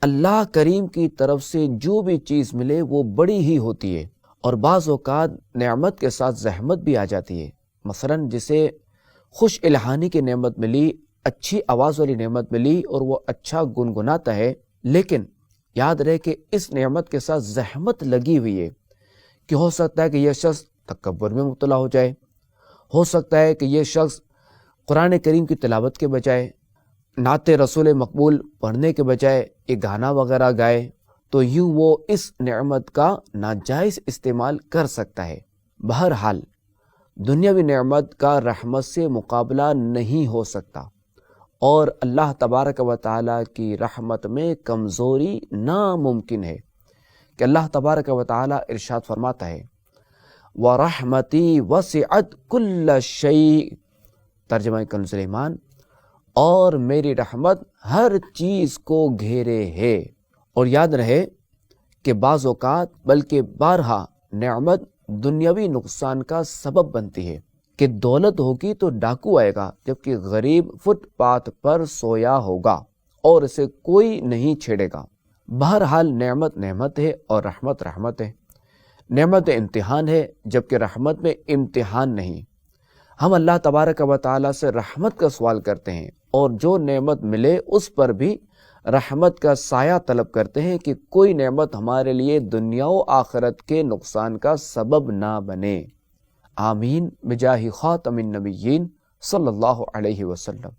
اللہ کریم کی طرف سے جو بھی چیز ملے وہ بڑی ہی ہوتی ہے، اور بعض اوقات نعمت کے ساتھ زحمت بھی آ جاتی ہے۔ مثلاً جسے خوش الہانی کی نعمت ملی، اچھی آواز والی نعمت ملی اور وہ اچھا گنگناتا ہے، لیکن یاد رہے کہ اس نعمت کے ساتھ زحمت لگی ہوئی ہے کہ ہو سکتا ہے کہ یہ شخص تکبر میں مبتلا ہو جائے، ہو سکتا ہے کہ یہ شخص قرآن کریم کی تلاوت کے بجائے نعت رسول مقبول پڑھنے کے بجائے ایک گانا وغیرہ گائے، تو یوں وہ اس نعمت کا ناجائز استعمال کر سکتا ہے۔ بہرحال دنیاوی نعمت کا رحمت سے مقابلہ نہیں ہو سکتا، اور اللہ تبارک و تعالیٰ کی رحمت میں کمزوری ناممکن ہے کہ اللہ تبارک و تعالیٰ ارشاد فرماتا ہے وَرَحْمَتِي وَسِعَتْ كُلَّ شَيْءٍ، ترجمہ کنز ایمان، اور میری رحمت ہر چیز کو گھیرے ہے۔ اور یاد رہے کہ بعض اوقات بلکہ بارہا نعمت دنیاوی نقصان کا سبب بنتی ہے کہ دولت ہوگی تو ڈاکو آئے گا، جبکہ غریب فٹ پاتھ پر سویا ہوگا اور اسے کوئی نہیں چھیڑے گا۔ بہرحال نعمت نعمت ہے اور رحمت رحمت ہے۔ نعمت امتحان ہے، جبکہ رحمت میں امتحان نہیں۔ ہم اللہ تبارک و تعالیٰ سے رحمت کا سوال کرتے ہیں، اور جو نعمت ملے اس پر بھی رحمت کا سایہ طلب کرتے ہیں کہ کوئی نعمت ہمارے لیے دنیا و آخرت کے نقصان کا سبب نہ بنے۔ آمین بجاہ خاتم النبیین صلی اللہ علیہ وسلم۔